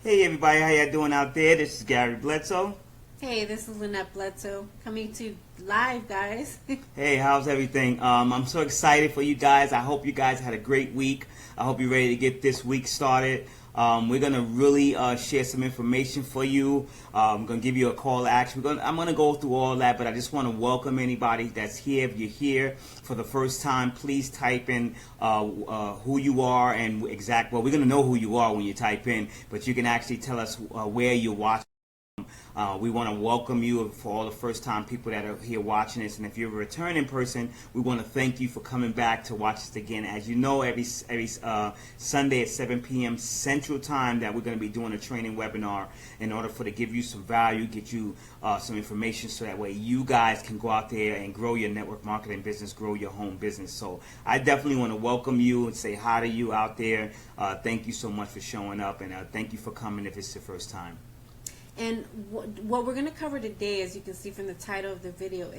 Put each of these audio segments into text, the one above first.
Hey everybody, how y'all doing out there? This is Gary Bledsoe. Hey, this is Lynette Bledsoe coming to live, guys. Hey, how's everything? I'm so excited for you guys. I hope you guys had a great week. I hope you're ready to get this week started. We're gonna really share some information for you. I'm gonna give you a call to action. I'm gonna go through all that, but I just want to welcome anybody that's here. If you're here for the first time, please type in who you are and well, we're gonna know who you are when you type in, but you can actually tell us where you're watching. We want to welcome you for all the first time people that are here watching this, and if you're a returning person, we want to thank you for coming back to watch us again. As you know, every Sunday at 7 p.m. Central Time that we're going to be doing a training webinar in order to give you some value, get you some information, so that way you guys can go out there and grow your network marketing business, grow your home business. So I definitely want to welcome you and say hi to you out there. Thank you so much for showing up, and thank you for coming if it's your first time. And what we're going to cover today, as you can see from the title of the video,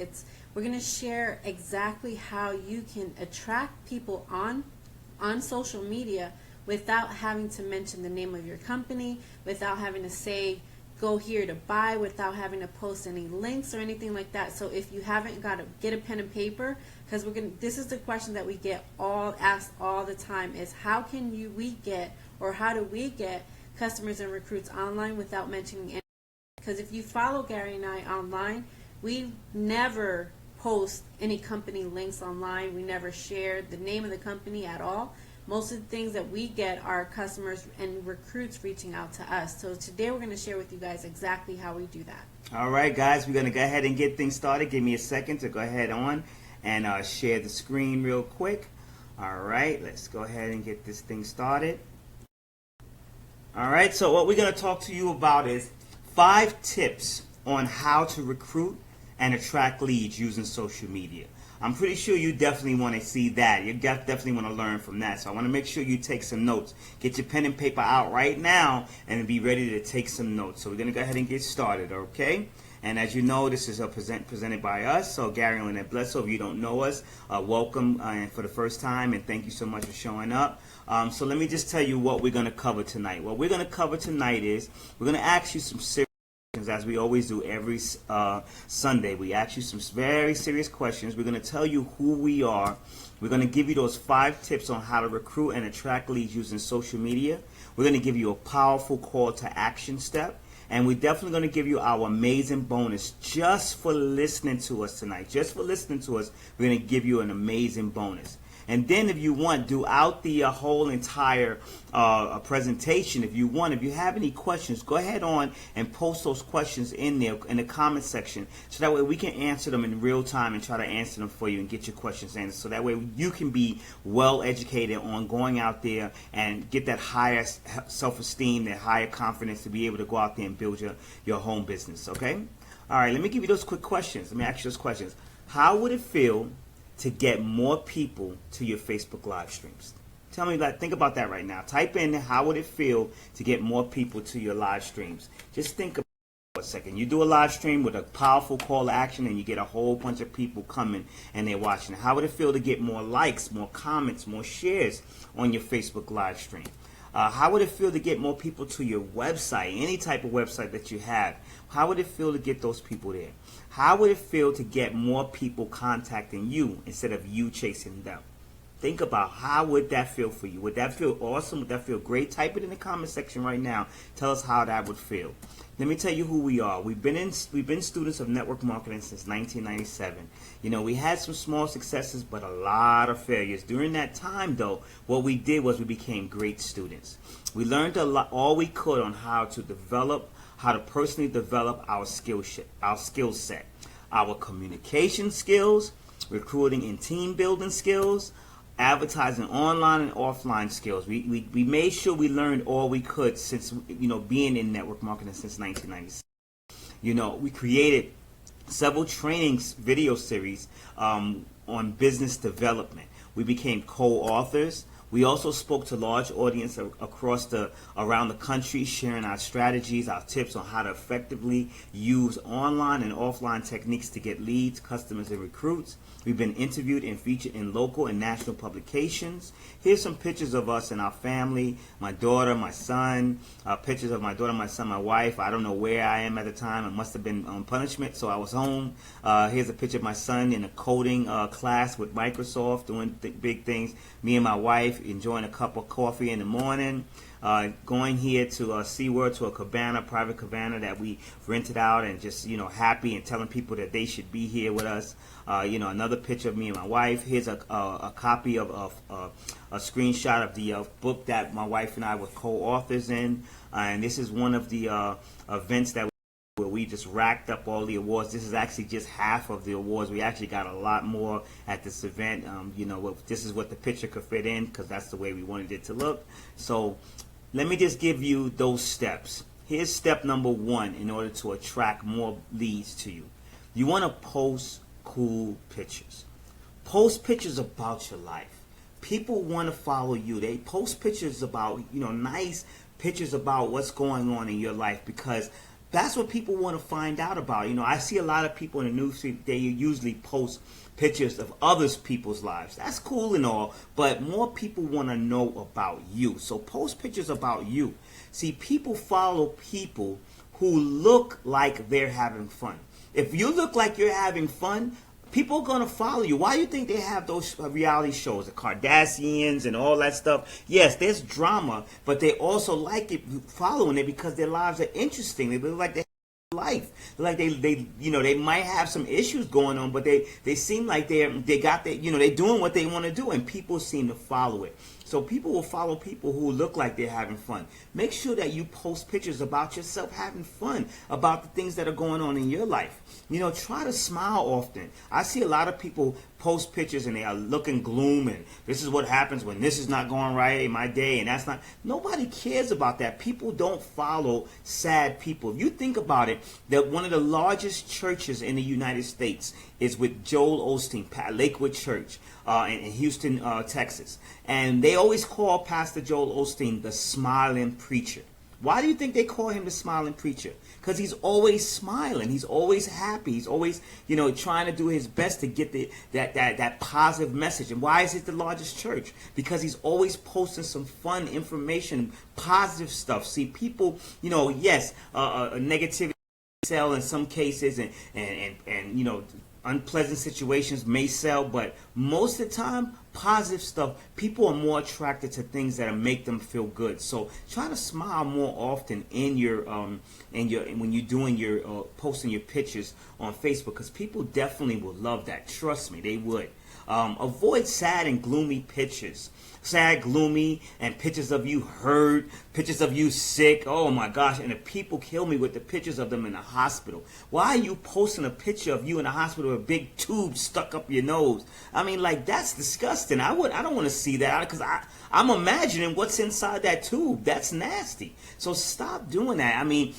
we're going to share exactly how you can attract people on social media without having to mention the name of your company, without having to say go here to buy, without having to post any links or anything like that. So if you haven't got to get a pen and paper, because this is the question that we get asked all the time, is how do we get customers and recruits online without mentioning any? Because if you follow Gary and I online, we never post any company links online. We never share the name of the company at all. Most of the things that we get are customers and recruits reaching out to us. So today we're going to share with you guys exactly how we do that. All right, guys, we're going to go ahead and get things started. Give me a second to go ahead on and share the screen real quick. All right, let's go ahead and get this thing started. All right, so what we're going to talk to you about is 5 tips on how to recruit and attract leads using social media. I'm pretty sure you definitely want to see that. You definitely want to learn from that. So I want to make sure you take some notes. Get your pen and paper out right now and be ready to take some notes. So we're going to go ahead and get started, okay? And as you know, this is presented by us. So Gary and Lynette Bledsoe, if you don't know us, welcome for the first time, and thank you so much for showing up. So let me just tell you what we're going to cover tonight. What we're going to cover tonight is we're going to ask you some serious questions, as we always do every Sunday. We ask you some very serious questions. We're going to tell you who we are. We're going to give you those 5 tips on how to recruit and attract leads using social media. We're going to give you a powerful call to action step. And we're definitely going to give you our amazing bonus just for listening to us tonight. Just for listening to us, we're going to give you an amazing bonus. And then if you want, throughout the whole entire presentation, if you have any questions, go ahead on and post those questions in there in the comment section, so that way we can answer them in real time and try to answer them for you and get your questions answered. So that way you can be well educated on going out there and get that higher self-esteem, that higher confidence to be able to go out there and build your home business, okay? All right, let me give you those quick questions. Let me ask you those questions. How would it feel to get more people to your Facebook live streams? Tell me think about that right now. Type in, how would it feel to get more people to your live streams? Just think about it for a second. You do a live stream with a powerful call to action and you get a whole bunch of people coming and they're watching. How would it feel to get more likes, more comments, more shares on your Facebook live stream? How would it feel to get more people to your website, any type of website that you have? How would it feel to get those people there? How would it feel to get more people contacting you instead of you chasing them? Think about, how would that feel for you? Would that feel awesome? Would that feel great? Type it in the comment section right now. Tell us how that would feel. Let me tell you who we are. We've been students of network marketing since 1997. You know, we had some small successes, but a lot of failures. During that time, though, what we did was we became great students. We learned all we could on how to personally develop our skill set, our communication skills, recruiting and team building skills, advertising online and offline skills. We made sure we learned all we could since, being in network marketing since 1996. We created several video series on business development. We became co-authors We also spoke to large audience around the country, sharing our strategies, our tips on how to effectively use online and offline techniques to get leads, customers, and recruits. We've been interviewed and featured in local and national publications. Here's some pictures of us and our family, my daughter, my son, pictures of my daughter, my son, my wife. I don't know where I am at the time. It must have been on punishment, so I was home. Here's a picture of my son in a coding class with Microsoft, doing big things. Me and my wife enjoying a cup of coffee in the morning. Going here to SeaWorld, to a cabana, private cabana that we rented out, and just, happy and telling people that they should be here with us. Another picture of me and my wife. Here's a copy of a screenshot of the book that my wife and I were co-authors in. And this is one of the events where we just racked up all the awards. This is actually just half of the awards. We actually got a lot more at this event. This is what the picture could fit in, because that's the way we wanted it to look. So let me just give you those steps. Here's step number 1 in order to attract more leads to you. You want to post cool pictures. Post pictures about your life. People want to follow you. They post pictures about, nice pictures about what's going on in your life, because that's what people want to find out about. I see a lot of people in the newsfeed, they usually post pictures of others people's lives. That's cool and all, but more people want to know about you. So post pictures about you. See, people follow people who look like they're having fun. If you look like you're having fun, people are going to follow you. Why do you think they have those reality shows, the Kardashians and all that stuff? Yes, there's drama, but they also like it, following it, because their lives are interesting. They look like they have life. Like they might have some issues going on, but they seem like they're doing what they want to do, and people seem to follow it. So people will follow people who look like they're having fun. Make sure that you post pictures about yourself having fun, about the things that are going on in your life. Try to smile often. I see a lot of people post pictures and they are looking gloom, and this is what happens when this is not going right in my day, and that's not. Nobody cares about that. People don't follow sad people. If you think about it, that one of the largest churches in the United States is with Joel Osteen, Lakewood Church in Houston, Texas. And they always call Pastor Joel Osteen the smiling preacher. Why do you think they call him the smiling preacher? Because he's always smiling. He's always happy. He's always, trying to do his best to get that positive message. And why is it the largest church? Because he's always posting some fun information, positive stuff. See, people, yes, negativity sell in some cases, and unpleasant situations may sell, but most of the time, positive stuff, people are more attracted to things that make them feel good. So try to smile more often when you're doing your posting your pictures on Facebook, because people definitely will love that. Trust me, they would. Avoid sad and gloomy pictures. Sad, gloomy, and pictures of you hurt, pictures of you sick. Oh my gosh, and the people kill me with the pictures of them in the hospital. Why are you posting a picture of you in the hospital with a big tube stuck up your nose? I mean, that's disgusting. I don't want to see that, because I'm imagining what's inside that tube. That's nasty. So stop doing that. I mean,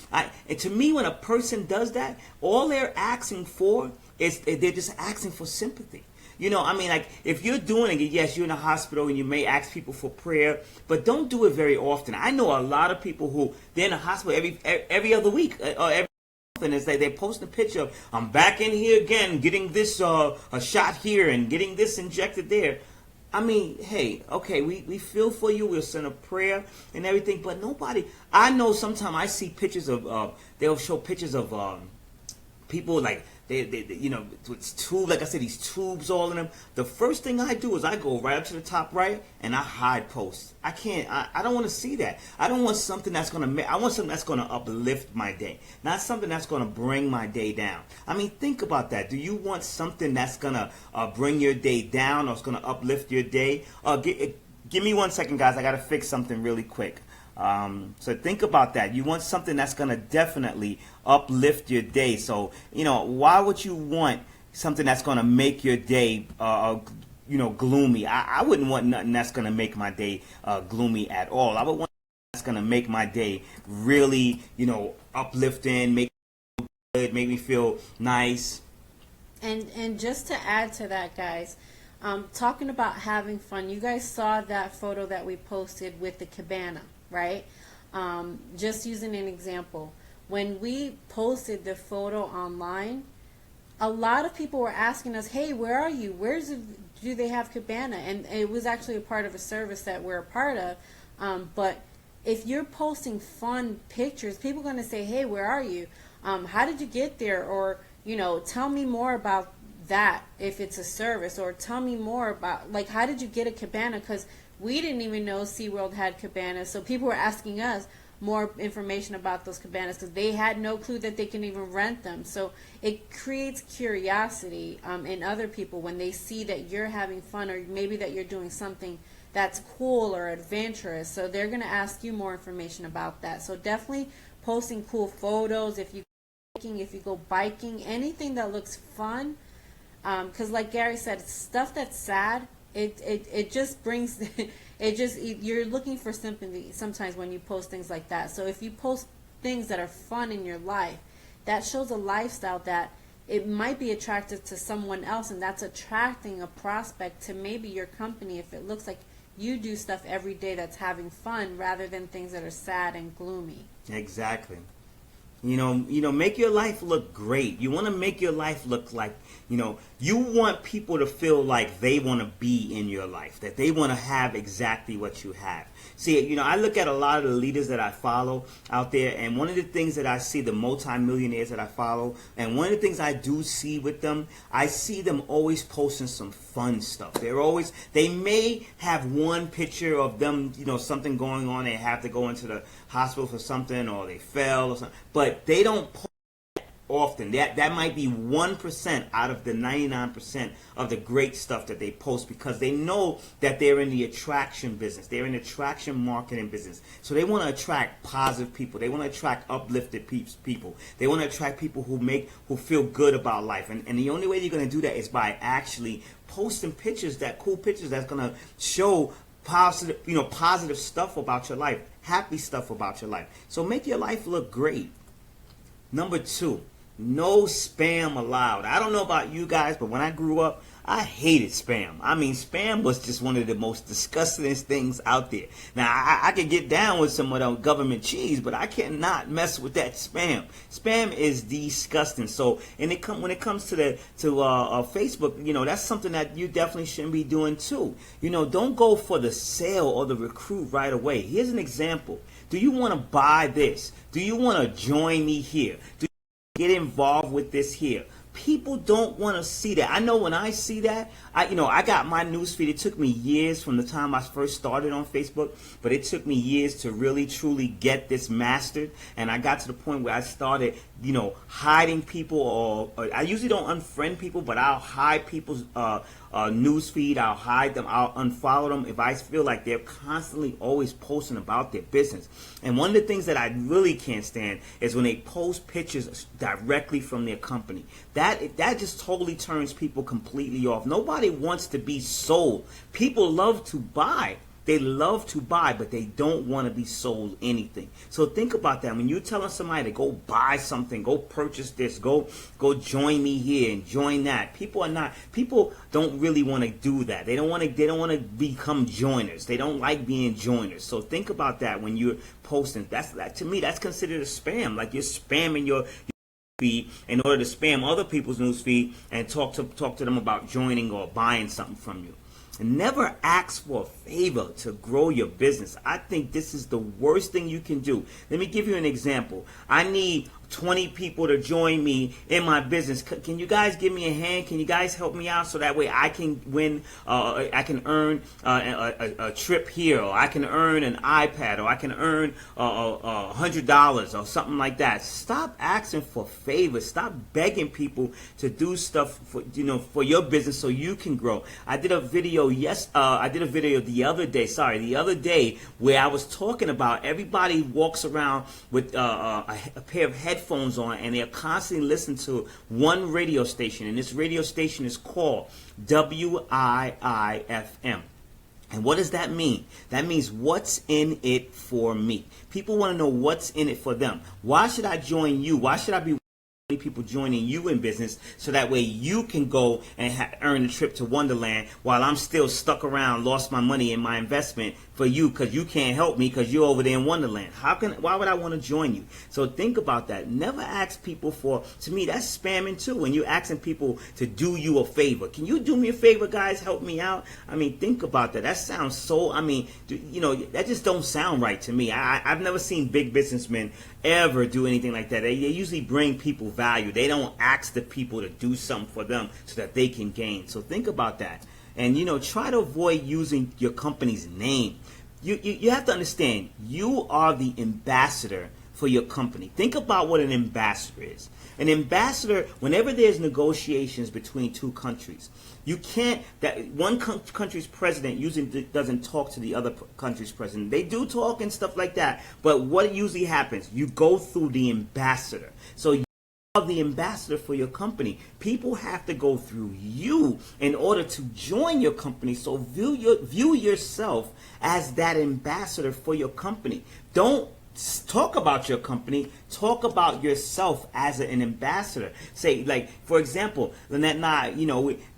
to me, when a person does that, all they're asking for is they're just asking for sympathy. If you're doing it, yes, you're in a hospital and you may ask people for prayer, but don't do it very often. I know a lot of people who, they're in a hospital every other week, or every and it's like they post a picture of, I'm back in here again, getting this a shot here and getting this injected there. I mean, hey, okay, we feel for you. We'll send a prayer and everything, but nobody. I know sometimes I see pictures of, they'll show pictures of people like, they with tube, like I said, these tubes all in them. The first thing I do is I go right up to the top right and I hide posts. I don't want to see that. I don't want something that's I want something that's gonna uplift my day, not something that's gonna bring my day down. I mean, think about that. Do you want something that's gonna bring your day down, or it's gonna uplift your day? Give me 1 second, guys. I gotta fix something really quick. So think about that. You want something that's going to definitely uplift your day. So, why would you want something that's going to make your day, gloomy? I wouldn't want nothing that's going to make my day gloomy at all. I would want something that's going to make my day really, uplifting, make me feel good, make me feel nice. And just to add to that, guys, Talking about having fun, you guys saw that photo that we posted with the cabana, right? Just using an example, when we posted the photo online, a lot of people were asking us, hey, where are you? Do they have cabana? And it was actually a part of a service that we're a part of. But if you're posting fun pictures, people are going to say, hey, where are you? How did you get there? Or, tell me more about that if it's a service, or tell me more about, like, how did you get a cabana? Because we didn't even know SeaWorld had cabanas. So people were asking us more information about those cabanas because they had no clue that they can even rent them. So it creates curiosity in other people when they see that you're having fun, or maybe that you're doing something that's cool or adventurous. So they're going to ask you more information about that. So definitely posting cool photos if you go biking, anything that looks fun. Because like Gary said, stuff that's sad, it just brings you're looking for sympathy sometimes when you post things like that. So if you post things that are fun in your life, that shows a lifestyle that it might be attractive to someone else, and that's attracting a prospect to maybe your company if it looks like you do stuff every day that's having fun rather than things that are sad and gloomy. Exactly. Make your life look great. You want to make your life look like, you want people to feel like they want to be in your life, that they want to have exactly what you have. See, I look at a lot of the leaders that I follow out there, and one of the things that I see, the multimillionaires that I follow, and one of the things I do see with them, I see them always posting some fun stuff. They may have one picture of them, something going on, they have to go into the hospital for something, or they fell or something, but they don't post often. That might be 1% out of the 99% of the great stuff that they post, because they know that they're in the attraction business. They're in the attraction marketing business. So they want to attract positive people. They want to attract uplifted people. They want to attract people who feel good about life. And the only way you're going to do that is by actually posting cool pictures that's going to show positive stuff about your life, happy stuff about your life. So make your life look great. Number 2, no spam allowed. I don't know about you guys, but when I grew up, I hated spam. I mean, spam was just one of the most disgustingest things out there. Now, I could get down with some of the government cheese, but I cannot mess with that spam. Spam is disgusting. So, when it comes to Facebook, that's something that you definitely shouldn't be doing too. Don't go for the sale or the recruit right away. Here's an example. Do you want to buy this? Do you want to join me here? Do you get involved with this here? People don't want to see that. I know when I see that, I got my newsfeed. It took me years from the time I first started on Facebook, but it took me years to really, truly get this mastered. And I got to the point where I started, hiding people, or I usually don't unfriend people, but I'll hide people's newsfeed. I'll hide them. I'll unfollow them if I feel like they're constantly always posting about their business. And one of the things that I really can't stand is when they post pictures directly from their company. That just totally turns people completely off. Nobody wants to be sold. People love to buy. They love to buy, but they don't want to be sold anything. So think about that. When you're telling somebody to go buy something, go purchase this, go join me here and join that. People don't really want to do that. They don't want to become joiners. They don't like being joiners. So think about that when you're posting. To me, that's considered a spam. Like you're spamming your feed in order to spam other people's news feed and talk to them about joining or buying something from you. And never ask for a favor to grow your business. I think this is the worst thing you can do. Let me give you an example. I need 20 people to join me in my business. Can you guys give me a hand? Can you guys help me out so that way I can win, I can earn a trip here, or I can earn an iPad, or I can earn $100 or something like that. Stop asking for favors. Stop begging people to do stuff for your business so you can grow. I did a video the other day where I was talking about everybody walks around with a pair of headphones on, and they're constantly listening to one radio station, and this radio station is called WIIFM. And what does that mean? That means what's in it for me. People want to know what's in it for them. Why should I join you? Why should I be many people joining you in business, so that way you can go and earn a trip to Wonderland while I'm still stuck around, lost my money in my investment for you because you can't help me because you're over there in Wonderland. Why would I want to join you? So think about that. Never ask people for, to me, that's spamming too. When you're asking people to do you a favor. Can you do me a favor, guys? Help me out. I mean, think about that. That sounds so, I mean, that just don't sound right to me. I've never seen big businessmen ever do anything like that. They usually bring people value. They don't ask the people to do something for them so that they can gain. So think about that. And, try to avoid using your company's name. You have to understand, you are the ambassador for your company. Think about what an ambassador is. An ambassador, whenever there's negotiations between two countries, you can't, that one country's president usually doesn't talk to the other country's president. They do talk and stuff like that, but what usually happens, you go through the ambassador. So you are the ambassador for your company. People have to go through you in order to join your company. So view yourself as that ambassador for your company. Don't talk about your company, talk about yourself as an ambassador. Say, like, for example, Lynette and I,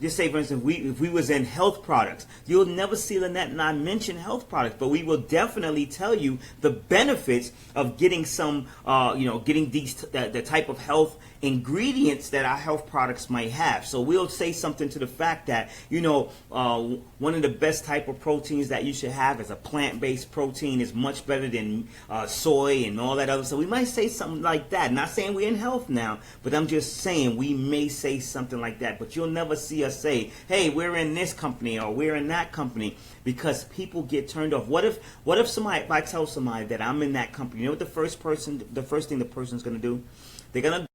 just say, for instance, if we was in health products, you'll never see Lynette and I mention health products, but we will definitely tell you the benefits of getting some, getting the type of health ingredients that our health products might have. So we'll say something to the fact that, one of the best type of proteins that you should have is a plant-based protein. Is much better than soy and all that other stuff. We might say something like that. Not saying we're in health now, but I'm just saying we may say something like that. But you'll never see us say, hey, we're in this company or we're in that company, because people get turned off. What if I tell somebody that I'm in that company, you know what the first thing the person's going to do? They're going to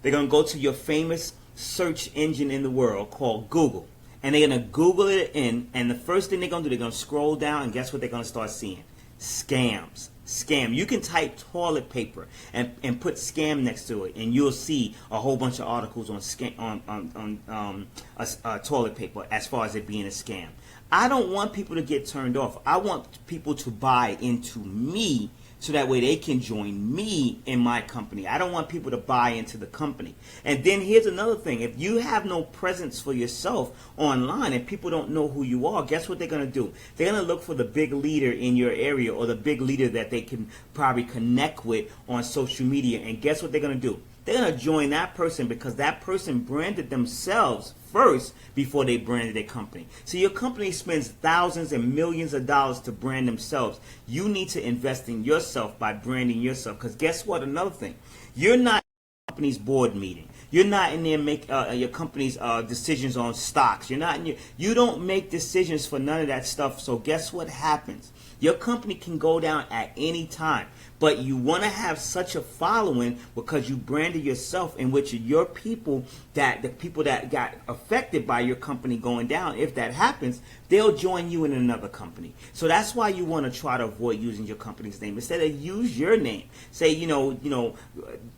They're going to go to your famous search engine in the world called Google. And they're going to Google it in, and the first thing they're going to do, they're going to scroll down, and guess what they're going to start seeing? Scams. Scam. You can type toilet paper and put scam next to it, and you'll see a whole bunch of articles on toilet paper as far as it being a scam. I don't want people to get turned off. I want people to buy into me, so that way they can join me in my company. I don't want people to buy into the company. And then here's another thing. If you have no presence for yourself online and people don't know who you are, guess what they're going to do? They're going to look for the big leader in your area, or the big leader that they can probably connect with on social media. And guess what they're going to do? They're going to join that person because that person branded themselves first before they branded their company. So your company spends thousands and millions of dollars to brand themselves. You need to invest in yourself by branding yourself, because guess what? Another thing, you're not in your company's board meeting. You're not in there make your company's decisions on stocks. You don't make decisions for none of that stuff. So guess what happens? Your company can go down at any time, but you want to have such a following because you branded yourself, in which your people, that the people that got affected by your company going down, if that happens, they'll join you in another company. So that's why you want to try to avoid using your company's name. Instead of use your name. Say,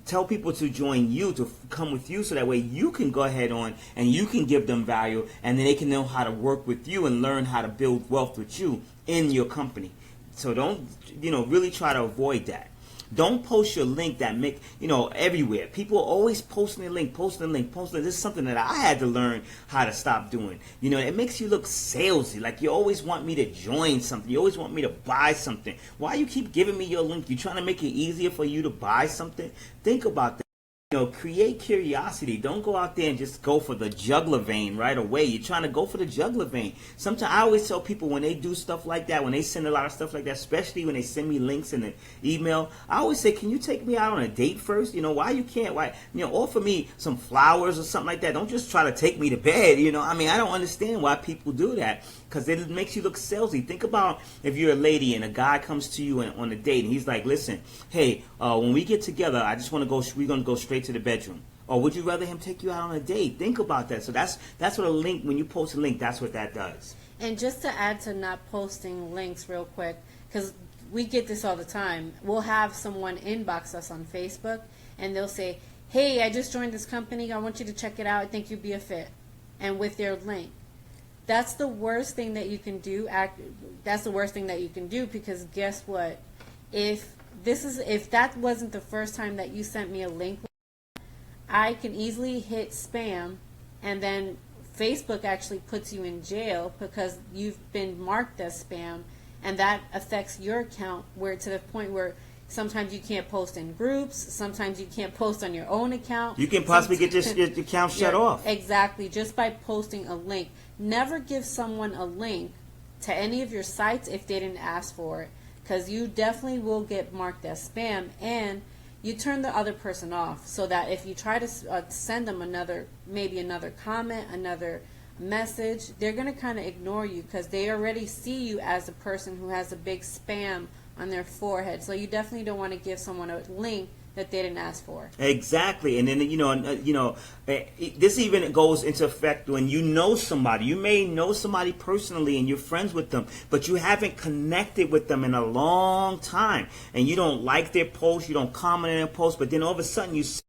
tell people to join you, to come with you, so that way you can go ahead on and you can give them value, and then they can know how to work with you and learn how to build wealth with you in your company. So don't, really try to avoid that. Don't post your link that make, everywhere. People are always posting a link. This is something that I had to learn how to stop doing. It makes you look salesy. Like you always want me to join something. You always want me to buy something. Why you keep giving me your link? You trying to make it easier for you to buy something? Think about that. Create curiosity. Don't go out there and just go for the jugular vein right away. You're trying to go for the jugular vein. Sometimes I always tell people, when they do stuff like that, when they send a lot of stuff like that, especially when they send me links in the email, I always say, can you take me out on a date first? Why you can't? Why, offer me some flowers or something like that. Don't just try to take me to bed. I don't understand why people do that, because it makes you look salesy. Think about if you're a lady and a guy comes to you on a date and he's like, listen, hey, when we get together, we're going to go straight to the bedroom. Or would you rather him take you out on a date? Think about that. So that's what a link, when you post a link, that's what that does. And just to add to not posting links real quick, because we get this all the time. We'll have someone inbox us on Facebook, and they'll say, hey, I just joined this company. I want you to check it out. I think you'd be a fit. And with their link. That's the worst thing that you can do. That's the worst thing that you can do, because guess what? If that wasn't the first time that you sent me a link, I can easily hit spam, and then Facebook actually puts you in jail because you've been marked as spam, and that affects your account, where to the point where sometimes you can't post in groups, sometimes you can't post on your own account. You can possibly get your account shut off. Exactly, just by posting a link. Never give someone a link to any of your sites if they didn't ask for it, because you definitely will get marked as spam, and you turn the other person off, so that if you try to send them another comment, another message, they're going to kind of ignore you because they already see you as a person who has a big spam on their forehead. So you definitely don't want to give someone a link that they didn't ask for. Exactly. And then, this even goes into effect when you know somebody. You may know somebody personally and you're friends with them, but you haven't connected with them in a long time, and you don't like their posts, you don't comment on their posts, but then all of a sudden you see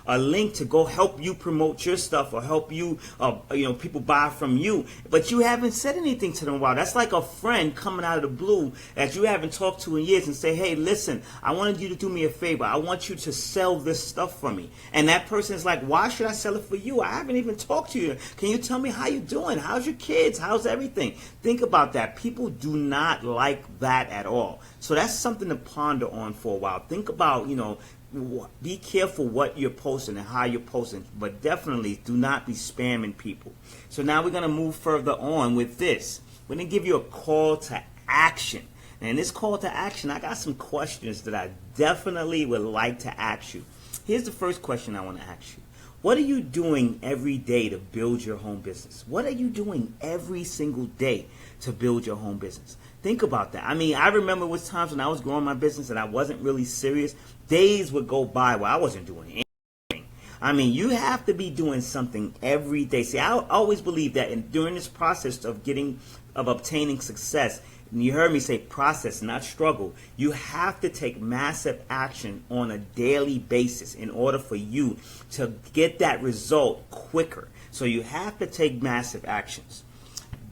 a link to go help you promote your stuff or help you, people buy from you, but you haven't said anything to them in a while. That's like a friend coming out of the blue that you haven't talked to in years and say, hey, listen, I wanted you to do me a favor. I want you to sell this stuff for me. And that person is like, why should I sell it for you? I haven't even talked to you. Can you tell me how you doing? How's your kids? How's everything? Think about that. People do not like that at all. So that's something to ponder on for a while. Think about, be careful what you're posting and how you're posting, but definitely do not be spamming people. So now we're going to move further on with this. We're going to give you a call to action. And in this call to action, I got some questions that I definitely would like to ask you. Here's the first question I want to ask you. What are you doing every day to build your home business? What are you doing every single day to build your home business? Think about that. I mean, I remember was times when I was growing my business and I wasn't really serious. Days would go by where I wasn't doing anything. I mean, you have to be doing something every day. See, I always believe that during this process of obtaining success, and you heard me say process, not struggle, you have to take massive action on a daily basis in order for you to get that result quicker. So you have to take massive actions.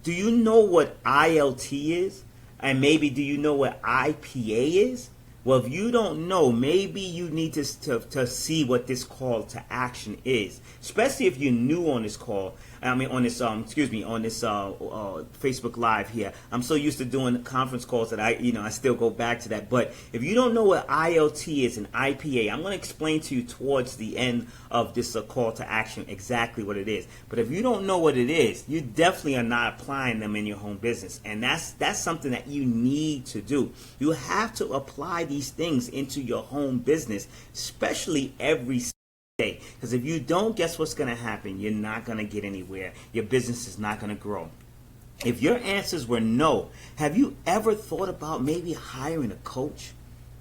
Do you know what ILT is? And maybe do you know what IPA is? Well, if you don't know, maybe you need to see what this call to action is, especially if you're new on this call. I mean, on this Facebook Live here. I'm so used to doing conference calls that I still go back to that. But if you don't know what ILT is and IPA, I'm going to explain to you towards the end of this call to action exactly what it is. But if you don't know what it is, you definitely are not applying them in your home business, and that's something that you need to do. You have to apply these things into your home business, especially every day. Because if you don't, guess what's going to happen? You're not going to get anywhere. Your business is not going to grow. If your answers were no, have you ever thought about maybe hiring a coach?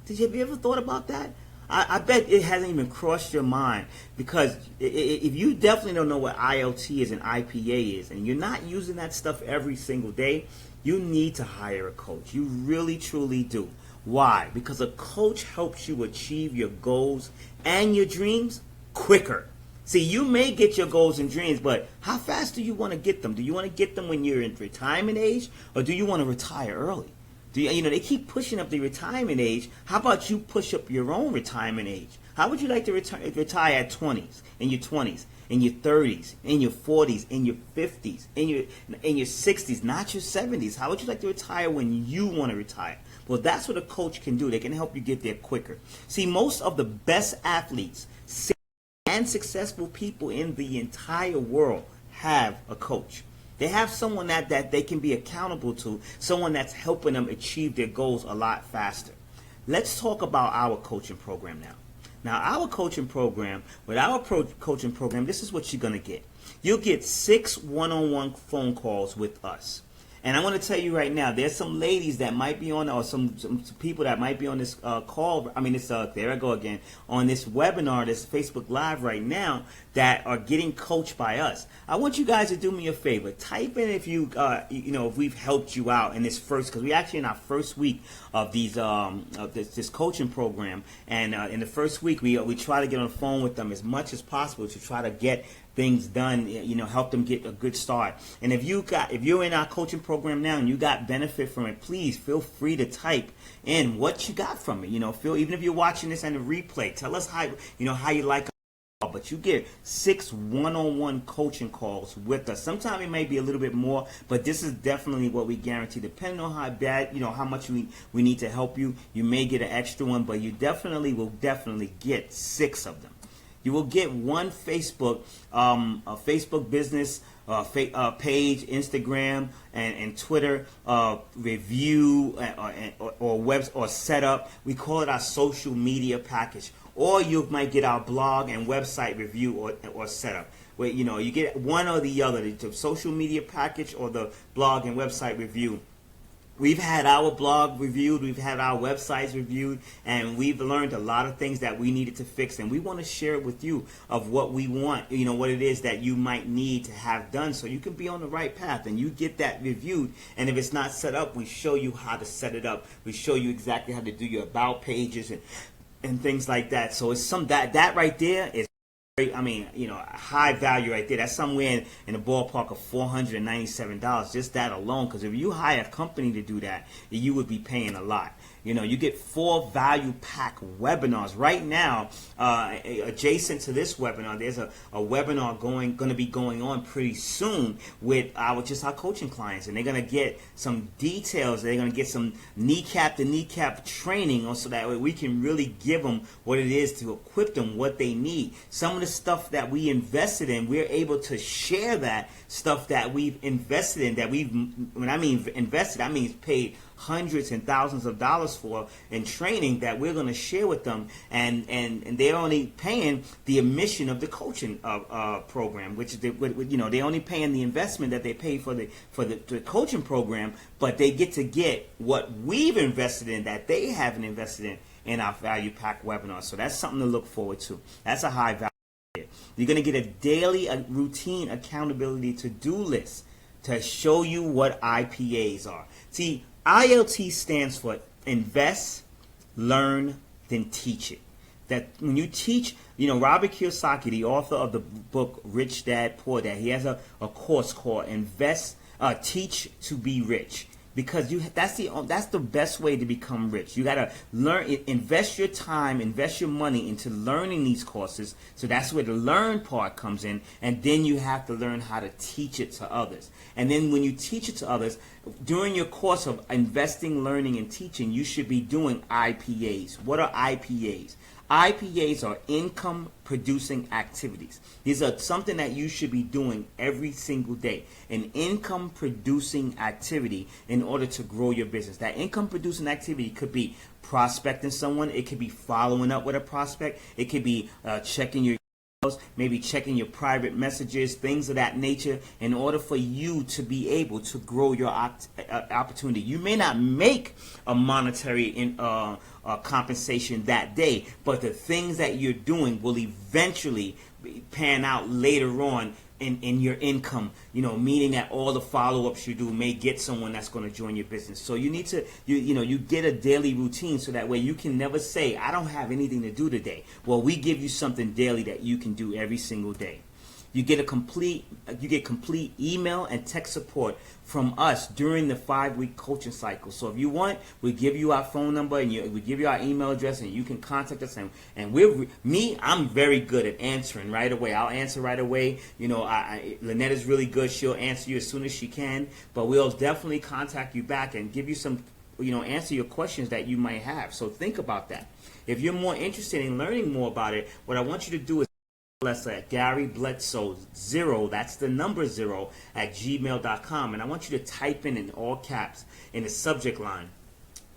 Have you ever thought about that? I bet it hasn't even crossed your mind, because if you definitely don't know what ILT is and IPA is, and you're not using that stuff every single day, you need to hire a coach. You really, truly do. Why? Because a coach helps you achieve your goals and your dreams quicker. See, you may get your goals and dreams, but how fast do you want to get them? Do you want to get them when you're in retirement age, or do you want to retire early? They keep pushing up the retirement age. How about you push up your own retirement age? How would you like to retire at 20s, in your 20s, in your 30s, in your 40s, in your 50s, in your 60s, not your 70s? How would you like to retire when you want to retire? Well, that's what a coach can do. They can help you get there quicker. See, most of the best athletes and successful people in the entire world have a coach. They have someone that they can be accountable to, someone that's helping them achieve their goals a lot faster. Let's talk about our coaching program now. Now, our coaching program, this is what you're going to get. You'll get 6 one-on-one phone calls with us. And I want to tell you right now, there's some ladies that might be on, or some people that might be on this call. I mean, there I go again, on this webinar, this Facebook Live right now, that are getting coached by us. I want you guys to do me a favor. Type in if if we've helped you out in this because we actually in our first week of this coaching program, and in the first week we try to get on the phone with them as much as possible to try to get things done, help them get a good start. And if you're in our coaching program now and you got benefit from it, please feel free to type in what you got from it. Even if you're watching this on the replay, tell us how you like but you get 6 one-on-one coaching calls with us. Sometimes it may be a little bit more, but this is definitely what we guarantee. Depending on how bad, how much we need to help you, you may get an extra one, but you will definitely get 6 of them. You will get one Facebook, a Facebook business page, Instagram, and Twitter review or setup. We call it our social media package. Or you might get our blog and website review or setup. Where you get one or the other, the social media package or the blog and website review. We've had our blog reviewed, we've had our websites reviewed, and we've learned a lot of things that we needed to fix, and we want to share it with you of what we want, what it is that you might need to have done so you can be on the right path, and you get that reviewed. And if it's not set up, we show you how to set it up. We show you exactly how to do your about pages and things like that. So it's that right there is, high value right there. That's somewhere in the ballpark of $497, just that alone. Because if you hire a company to do that, you would be paying a lot. You get 4 value pack webinars right now. Adjacent to this webinar, there's a webinar going to be going on pretty soon with our coaching clients, and they're going to get some details. They're going to get some kneecap to kneecap training, so that way we can really give them what it is to equip them what they need. Some of the stuff that we invested in, we're able to share that stuff that we've invested in. When I mean invested, I mean paid hundreds and thousands of dollars for in training that we're going to share with them, and they're only paying the admission of the coaching program, which they're only paying the investment that they pay for the coaching program, but they get what we've invested in that they haven't invested in our value pack webinar. So that's something to look forward to. That's a high value. You're going to get a daily routine accountability to-do list to show you what IPAs are. See, ILT stands for invest, learn, then teach it. That when you teach, Robert Kiyosaki, the author of the book Rich Dad Poor Dad, he has a course called Teach to Be Rich. Because that's the best way to become rich. You gotta learn, invest your time, invest your money into learning these courses. So that's where the learn part comes in, and then you have to learn how to teach it to others. And then when you teach it to others, during your course of investing, learning, and teaching, you should be doing IPAs. What are IPAs? IPAs are income producing activities. These are something that you should be doing every single day. An income producing activity in order to grow your business. That income producing activity could be prospecting someone. It could be following up with a prospect. It could be checking your emails, maybe checking your private messages, things of that nature, in order for you to be able to grow your opportunity. You may not make a monetary compensation that day, but the things that you're doing will eventually pan out later on in your income, meaning that all the follow-ups you do may get someone that's going to join your business. So you need to, you get a daily routine, so that way you can never say, I don't have anything to do today. Well, we give you something daily that you can do every single day. You get complete email and text support from us during the 5-week coaching cycle. So if you want, we give you our phone number and we give you our email address, and you can contact us. And I'm very good at answering right away. I'll answer right away. Lynette is really good. She'll answer you as soon as she can. But we'll definitely contact you back and give you some, answer your questions that you might have. So think about that. If you're more interested in learning more about it, what I want you to do is at Gary Bledsoe 0, that's the number 0, at gmail.com. And I want you to type in all caps in the subject line,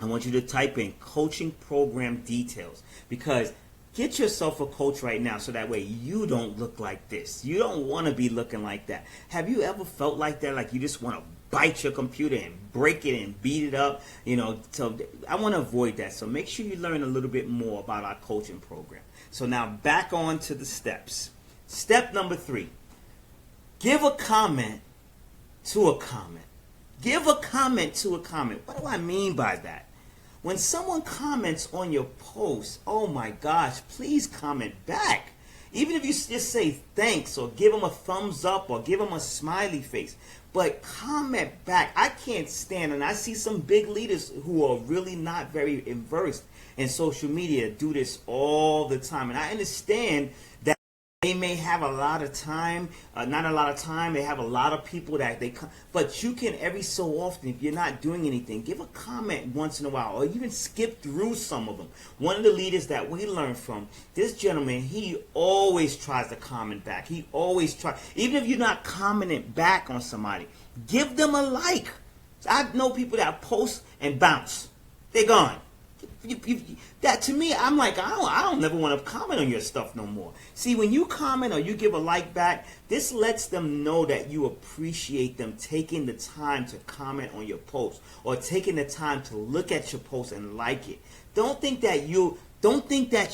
I want you to type in coaching program details, because get yourself a coach right now, so that way you don't look like this. You don't want to be looking like that. Have you ever felt like that, like you just want to bite your computer and break it and beat it up? So I want to avoid that. So make sure you learn a little bit more about our coaching program. So now back on to the steps. Step number 3, give a comment to a comment. Give a comment to a comment. What do I mean by that? When someone comments on your post, oh my gosh, please comment back. Even if you just say thanks, or give them a thumbs up, or give them a smiley face. But comment back. I can't stand, and I see some big leaders who are really not very versed in social media do this all the time. And I understand that They may have a lot of time, not a lot of time. They have a lot of people that they come, but you can every so often, if you're not doing anything, give a comment once in a while, or even skip through some of them. One of the leaders that we learned from, this gentleman, he always tries to comment back. He always tries, even if you're not commenting back on somebody, give them a like. I know people that post and bounce. They're gone. That to me, I'm like, I don't never want to comment on your stuff no more. See, when you comment or you give a like back, this lets them know that you appreciate them taking the time to comment on your post, or taking the time to look at your post and like it. Don't think that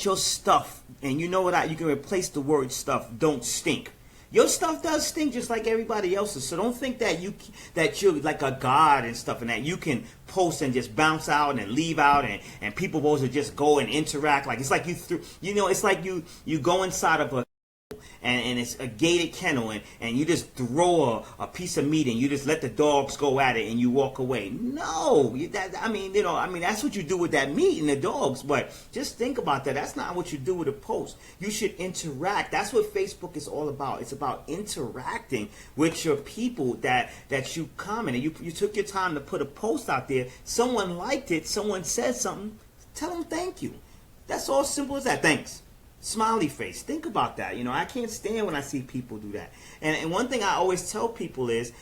your stuff, and you know what, you can replace the word stuff, don't stink. Your stuff does stink just like everybody else's. So don't think that you're like a god and stuff, and that you can post and just bounce out and leave out, and people will just go and interact. Like it's like it's like you go inside of a and it's a gated kennel, and you just throw a piece of meat and you just let the dogs go at it and you walk away. No, that's what you do with that meat and the dogs. But just think about that. That's not what you do with a post. You should interact. That's what Facebook is all about. It's about interacting with your people that you comment. And you took your time to put a post out there. Someone liked it. Someone said something. Tell them thank you. That's all simple as that. Thanks. Smiley face. Think about that. I can't stand when I see people do that. And one thing I always tell people is,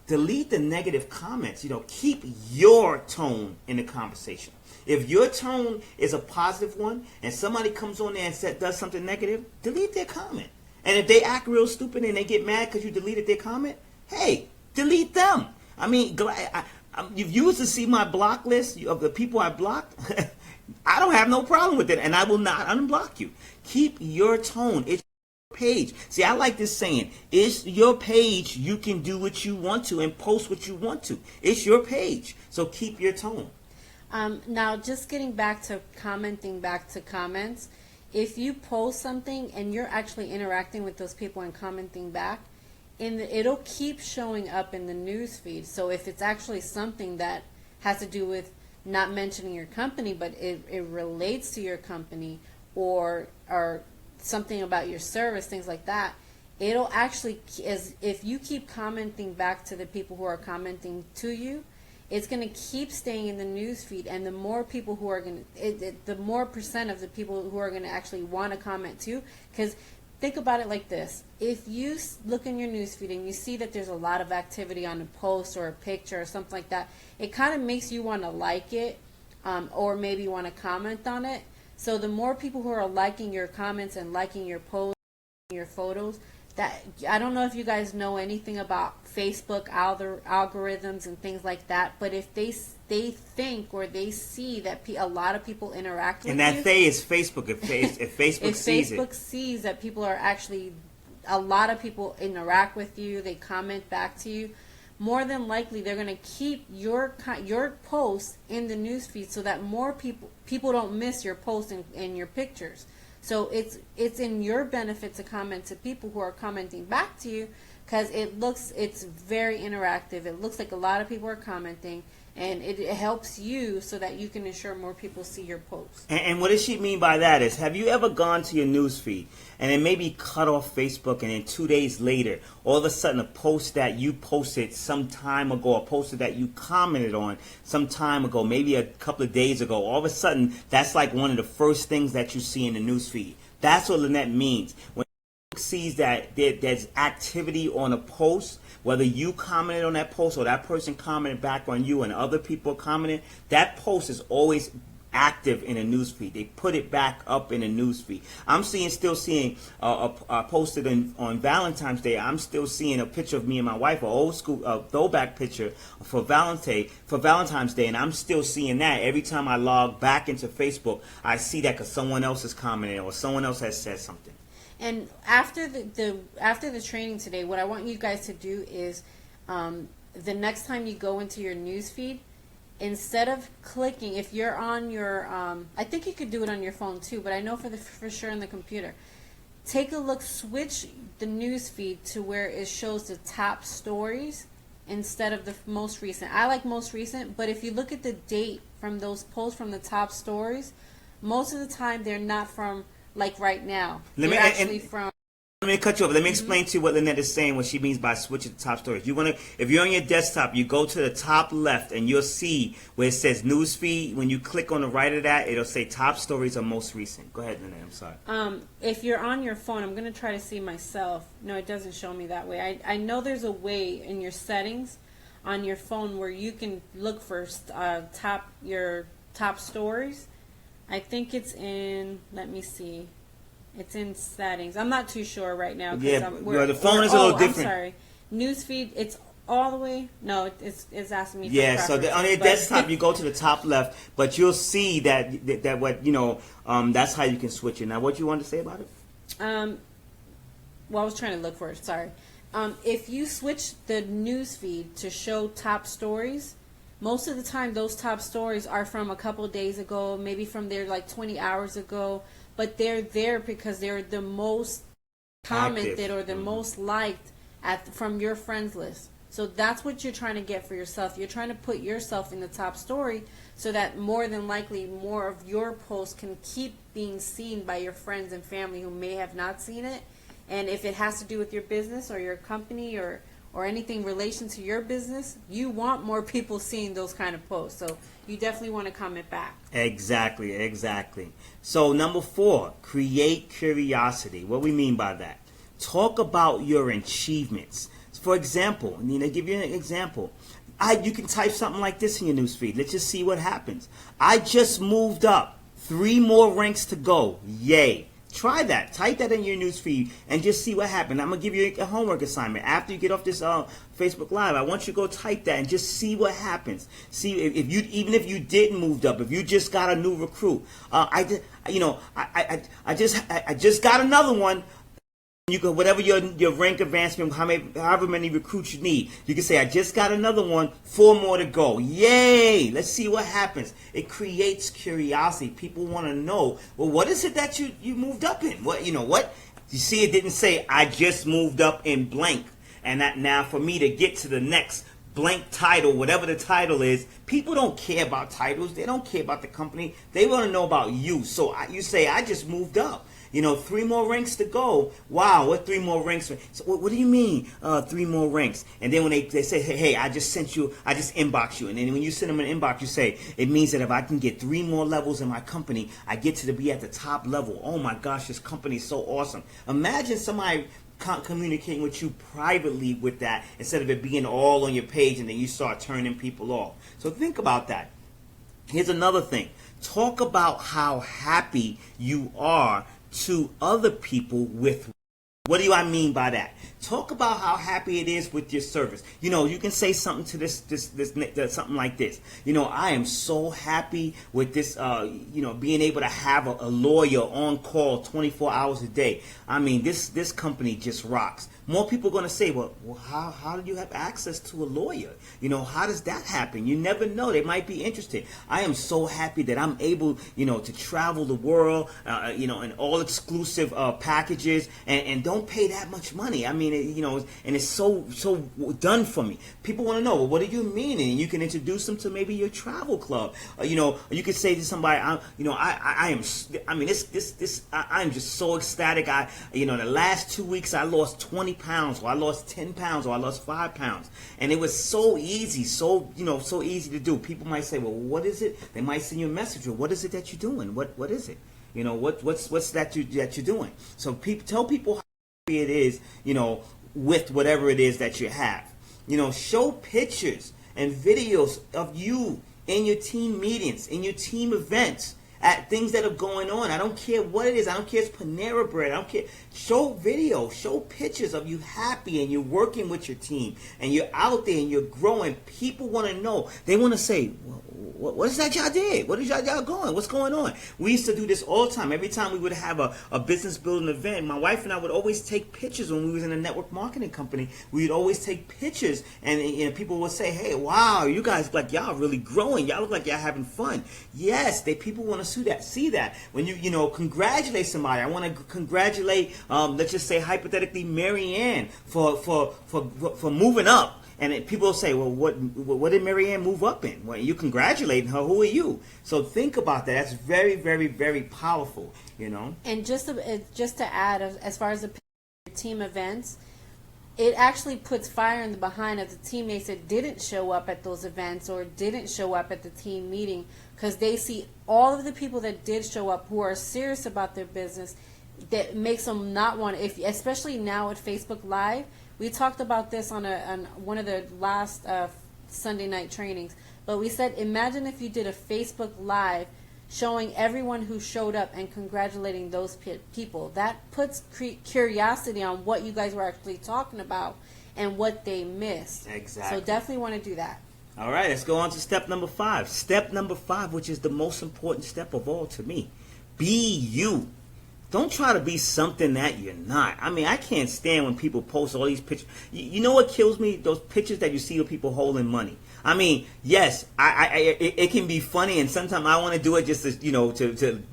delete the negative comments. Keep your tone in the conversation. If your tone is a positive one and somebody comes on there and does something negative, delete their comment. And if they act real stupid and they get mad because you deleted their comment, hey, delete them. If you was to see my block list of the people I blocked, I don't have no problem with it, and I will not unblock you. Keep your tone. It's your page. See, I like this saying. It's your page. You can do what you want to and post what you want to. It's your page. So keep your tone. Now, just getting back to commenting back to comments, if you post something and you're actually interacting with those people and commenting back, it'll keep showing up in the news feed. So if it's actually something that has to do with not mentioning your company, but it relates to your company, or something about your service, things like that, it'll actually, if you keep commenting back to the people who are commenting to you, it's going to keep staying in the news feed. And the more people who are going to, the more percent of the people who are going to actually want to comment too, because think about it like this. If you look in your newsfeed and you see that there's a lot of activity on a post or a picture or something like that, it kind of makes you want to like it, or maybe want to comment on it. So the more people who are liking your comments and liking your posts, your photos, that, I don't know if you guys know anything about Facebook algorithms and things like that, but if they think or they see that a lot of people interact with you, and that they is Facebook. If Facebook sees it, if Facebook sees that people are actually, a lot of people interact with you, they comment back to you, more than likely they're going to keep your posts in the newsfeed so that more people don't miss your posts and your pictures. So it's in your benefit to comment to people who are commenting back to you, because it's very interactive. It looks like a lot of people are commenting, and it helps you so that you can ensure more people see your posts. And what does she mean by that is, have you ever gone to your news feed and then maybe cut off Facebook, and then 2 days later, all of a sudden a post that you posted some time ago, a post that you commented on some time ago, maybe a couple of days ago, all of a sudden that's like one of the first things that you see in the news feed. That's what Lynette means. When Facebook sees that there's activity on a post, whether you commented on that post or that person commented back on you and other people commented, that post is always active in a newsfeed. They put it back up in a newsfeed. I'm still seeing posted on Valentine's Day. I'm still seeing a picture of me and my wife, an old school throwback picture for Valentine's Day, and I'm still seeing that every time I log back into Facebook. I see that because someone else is commenting or someone else has said something. And after the training today, what I want you guys to do is, the next time you go into your news feed, instead of clicking, if you're on your, I think you could do it on your phone too, but I know for sure on the computer, take a look, switch the news feed to where it shows the top stories instead of the most recent. I like most recent, but if you look at the date from those posts from the top stories, most of the time they're not from like right now. They're actually from me cut you off. Let me explain to you what Lynette is saying, what she means by switching to top stories. If you're on your desktop, you go to the top left and you'll see where it says newsfeed. When you click on the right of that, it'll say top stories or most recent. Go ahead, Lynette. I'm sorry. If you're on your phone, I'm going to try to see myself. No, it doesn't show me that way. I know there's a way in your settings on your phone where you can look for your top stories. I think it's in, let me see. It's in settings. I'm not too sure right now. Yeah, the phone is a little different. I'm sorry. Newsfeed, it's all the way. No, it's asking me. Yeah, so on your desktop, you go to the top left, but you'll see that what that's how you can switch it. Now, what you want to say about it? Well, I was trying to look for it. Sorry. If you switch the newsfeed to show top stories, most of the time those top stories are from a couple of days ago, maybe from there like 20 hours ago. But they're there because they're the most commented or the most liked from your friends list. So that's what you're trying to get for yourself. You're trying to put yourself in the top story so that more than likely more of your posts can keep being seen by your friends and family who may have not seen it. And if it has to do with your business or your company or anything in relation to your business, you want more people seeing those kind of posts. So you definitely want to comment back. Exactly. So number 4, create curiosity. What we mean by that? Talk about your achievements. For example, I'll give you an example. You can type something like this in your newsfeed. Let's just see what happens. I just moved up. 3 more ranks to go. Yay. Try that. Type that in your newsfeed and just see what happens. I'm going to give you a homework assignment. After you get off this Facebook Live, I want you to go type that and just see what happens. See even if you didn't move up, if you just got a new recruit. I just got another one. You can, whatever your rank advancement, however many recruits you need, you can say, I just got another one, 4 more to go. Yay! Let's see what happens. It creates curiosity. People want to know, well, what is it that you moved up in? What? You see, it didn't say, I just moved up in blank. And that now for me to get to the next blank title, whatever the title is, people don't care about titles. They don't care about the company. They want to know about you. So you say, I just moved up. 3 more ranks to go. Wow, what 3 more ranks? So what do you mean, 3 more ranks? And then when they say, hey, I just inbox you. And then when you send them an inbox, you say, it means that if I can get 3 more levels in my company, I get to be at the top level. Oh my gosh, this company is so awesome. Imagine somebody communicating with you privately with that instead of it being all on your page and then you start turning people off. So think about that. Here's another thing. Talk about how happy you are to other people with. What do I mean by that? Talk about how happy it is with your service. You can say something to this something like this. I am so happy with this, being able to have a lawyer on call 24 hours a day. I mean, this company just rocks. More people are going to say, well, how do you have access to a lawyer? How does that happen? You never know. They might be interested. I am so happy that I'm able, to travel the world, in all exclusive packages and don't pay that much money. I mean, and it's so done for me. People want to know, well, what do you mean? And you can introduce them to maybe your travel club. You could say to somebody, I'm just so ecstatic. The last 2 weeks I lost 20 pounds, or I lost 10 pounds, or I lost 5 pounds, and it was so easy, so easy to do. People might say, well, what is it? They might send you a message, or what is it that you're doing? What is it? What's that you're doing? So tell people how happy it is, with whatever it is that you have. Show pictures and videos of you in your team meetings, in your team events, at things that are going on. I don't care what it is. I don't care if it's Panera Bread. I don't care. Show video, show pictures of you happy and you're working with your team and you're out there and you're growing. People want to know. They want to say, well, what is that y'all did? What is y'all going? What's going on? We used to do this all the time. Every time we would have a business building event, my wife and I would always take pictures when we was in a network marketing company. We would always take pictures and people would say, hey, wow, you guys like y'all really growing. Y'all look like y'all having fun. Yes, people want to see that. When you congratulate somebody. I want to congratulate, let's just say hypothetically, Mary Ann for moving up. And people will say, well, what did Mary Ann move up in? Well, you congratulating her. Who are you? So think about that. That's very, very, very powerful, And just to add, as far as the team events, it actually puts fire in the behind of the teammates that didn't show up at those events or didn't show up at the team meeting, because they see all of the people that did show up who are serious about their business. That makes them not want to, especially now with Facebook Live. We talked about this on one of the last Sunday night trainings, but we said, imagine if you did a Facebook Live showing everyone who showed up and congratulating those people. That puts curiosity on what you guys were actually talking about and what they missed. Exactly. So definitely want to do that. All right, let's go on to step number 5. Step number 5, which is the most important step of all to me. Be you. Don't try to be something that you're not. I mean, I can't stand when people post all these pictures. You know what kills me? Those pictures that you see of people holding money. I mean, yes, it can be funny, and sometimes I want to do it just to,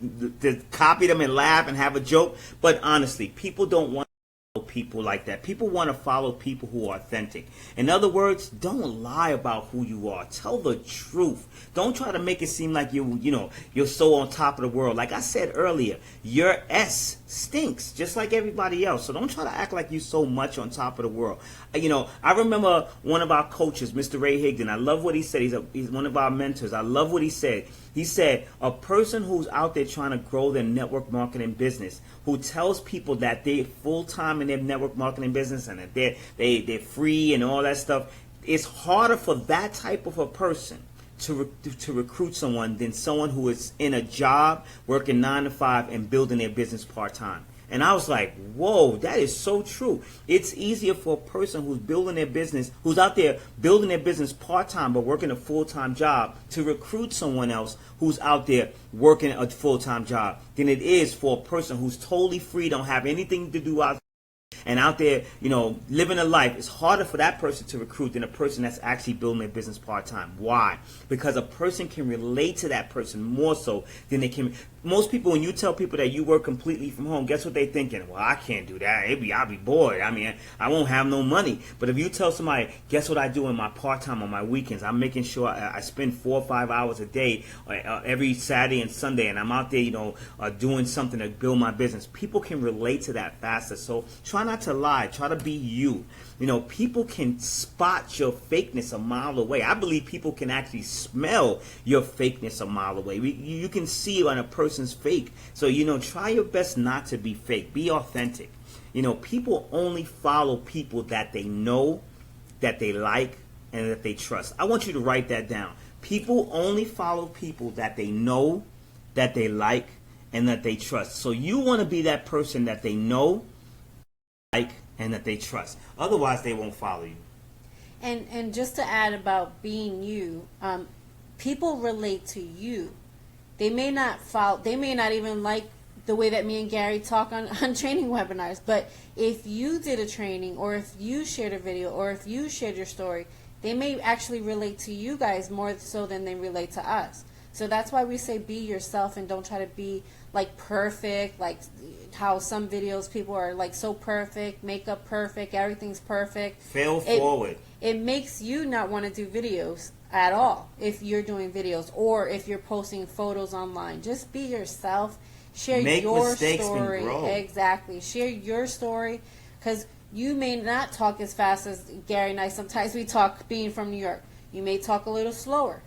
to copy them and laugh and have a joke. But honestly, people don't want people like that. People want to follow people who are authentic. In other words, don't lie about who you are. Tell the truth. Don't try to make it seem like you're so on top of the world. Like I said earlier, your S stinks just like everybody else. So don't try to act like you're so much on top of the world. I remember one of our coaches, Mr. Ray Higdon. I love what he said. He's one of our mentors. I love what he said. He said, a person who's out there trying to grow their network marketing business, who tells people that they're full-time in their network marketing business and that they're free and all that stuff, it's harder for that type of a person to recruit someone than someone who is in a job, working 9 to 5 and building their business part-time. And I was like, whoa, that is so true. It's easier for a person who's building their business, who's out there building their business part-time but working a full-time job, to recruit someone else who's out there working a full-time job than it is for a person who's totally free, don't have anything to do out and out there, living a life. It's harder for that person to recruit than a person that's actually building their business part-time. Why? Because a person can relate to that person more so than they can. Most people, when you tell people that you work completely from home, guess what they're thinking? Well, I can't do that. I'll be bored. I mean, I won't have no money. But if you tell somebody, guess what I do in my part-time on my weekends? I'm making sure I spend 4 or 5 hours a day every Saturday and Sunday, and I'm out there, doing something to build my business. People can relate to that faster. So try not to lie. Try to be you. People can spot your fakeness a mile away. I believe people can actually smell your fakeness a mile away. You can see when a person's fake. So, try your best not to be fake. Be authentic. People only follow people that they know, that they like, and that they trust. I want you to write that down. People only follow people that they know, that they like, and that they trust. So you want to be that person that they know, like, and that they trust. Otherwise, they won't follow you. And just to add about being you, people relate to you. They may not follow. They may not even like the way that me and Gary talk on training webinars. But if you did a training, or if you shared a video, or if you shared your story, they may actually relate to you guys more so than they relate to us. So that's why we say be yourself and don't try to be like perfect, like how some videos people are like so perfect, makeup perfect, everything's perfect. Fail forward. It makes you not want to do videos at all if you're doing videos or if you're posting photos online. Just be yourself. Share your story. Exactly. Share your story, because you may not talk as fast as Gary and I sometimes we talk being from New York. You may talk a little slower.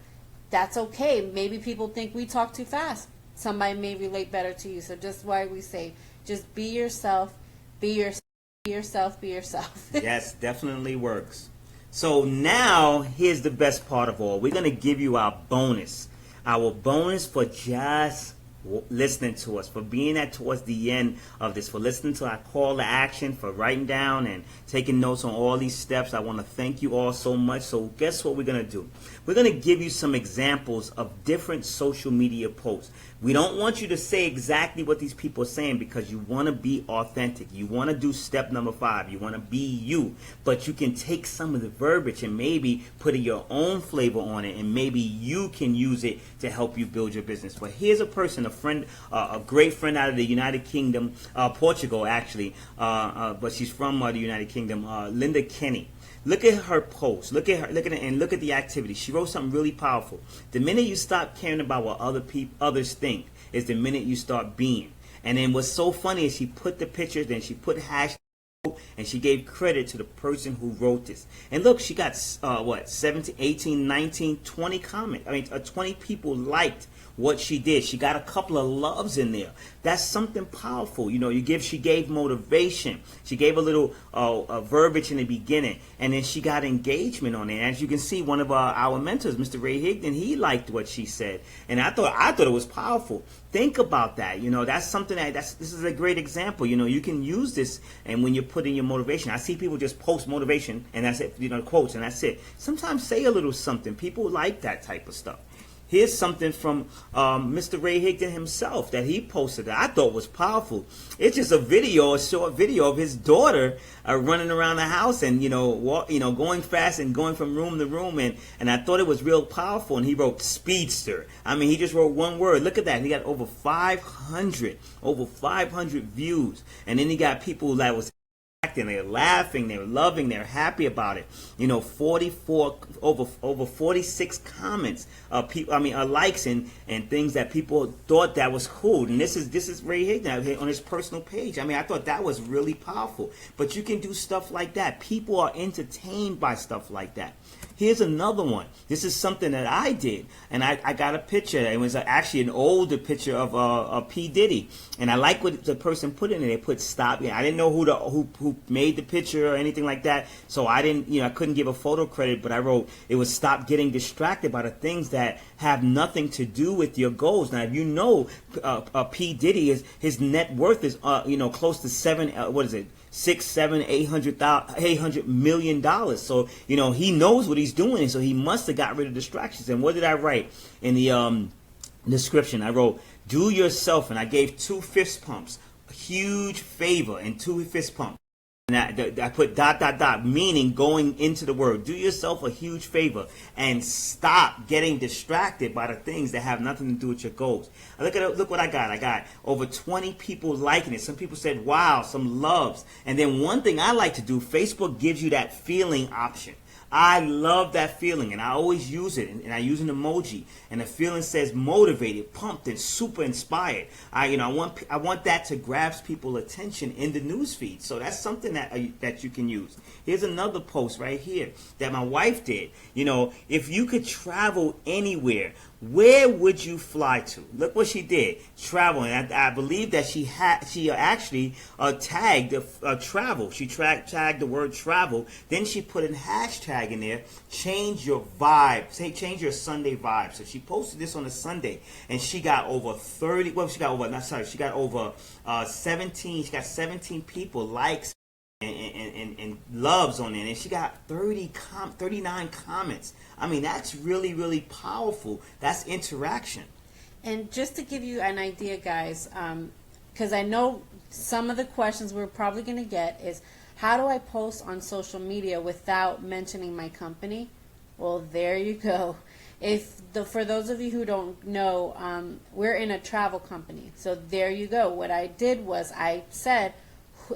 That's okay. Maybe people think we talk too fast. Somebody may relate better to you. So just why we say, just be yourself, be yourself, be yourself, be yourself. Yes, definitely works. So now, here's the best part of all. We're going to give you our bonus. Our bonus for just listening to us, for being at towards the end of this, for listening to our call to action, for writing down and taking notes on all these steps. I want to thank you all so much. So guess what we're going to do? We're going to give you some examples of different social media posts. We don't want you to say exactly what these people are saying, because you want to be authentic. You want to do step number 5. You want to be you. But you can take some of the verbiage and maybe put your own flavor on it, and maybe you can use it to help you build your business. But here's a person, a friend, a great friend out of the United Kingdom, Portugal actually, but she's from the United Kingdom, Linda Kenny. Look at her post. Look at her, and look at the activity. She wrote something really powerful. The minute you stop caring about what others think is the minute you start being. And then what's so funny is she put the pictures, then she put hashtags and she gave credit to the person who wrote this. And look, she got 17, 18, 19, 20 comments. 20 people liked what she did. She got a couple of loves in there. That's something powerful. She gave motivation. She gave a little verbiage in the beginning, and then she got engagement on it. And as you can see, one of our mentors, Mr. Ray Higdon, he liked what she said, and I thought it was powerful. Think about that. That's something this is a great example. You can use this, and when you're putting your motivation, I see people just post motivation, and that's it. Quotes, and that's it. Sometimes say a little something. People like that type of stuff. Here's something from Mr. Ray Higdon himself that he posted that I thought was powerful. It's just a short video of his daughter running around the house and going fast and going from room to room, and I thought it was real powerful. And he wrote speedster. He just wrote one word. Look at that. He got over 500 views, and then he got people that was acting, they're laughing, they're loving, they're happy about it. 44 over 46 comments, likes and things that people thought that was cool. And this is Ray Higdon on his personal page. I thought that was really powerful. But you can do stuff like that. People are entertained by stuff like that. Here's another one. This is something that I did, and I got a picture. It was actually an older picture of P. Diddy, and I like what the person put in it. They put stop. I didn't know who made the picture or anything like that, so I didn't. I couldn't give a photo credit, but I wrote it was stop getting distracted by the things that have nothing to do with your goals. Now, P. Diddy his net worth is close to $800 million. So he knows what he's doing, so he must have got rid of distractions. And what did I write in the description? I wrote, do yourself, and I gave 2 fist pumps, a huge favor, and 2 fist pumps. And I put ... meaning going into the word. Do yourself a huge favor and stop getting distracted by the things that have nothing to do with your goals. Look what I got. I got over 20 people liking it. Some people said, wow, some loves. And then one thing I like to do, Facebook gives you that feeling option. I love that feeling, and I always use it, and I use an emoji, and the feeling says motivated, pumped, and super inspired. I want that to grab people's attention in the news feed. So that's something that you can use. Here's another post right here that my wife did. If you could travel anywhere, where would you fly to? Look what she did. Travel. And I believe that she actually tagged travel. She tagged the word travel. Then she put a hashtag in there. Change your vibe. Change your Sunday vibe. So she posted this on a Sunday, and she got over 30. Well, she got over 17. She got 17 people likes and loves on it, and she got 39 comments. That's really, really powerful. That's interaction. And just to give you an idea, guys, because I know some of the questions we're probably going to get is, how do I post on social media without mentioning my company? Well, there you go. For those of you who don't know, we're in a travel company. So there you go. What I did was I said,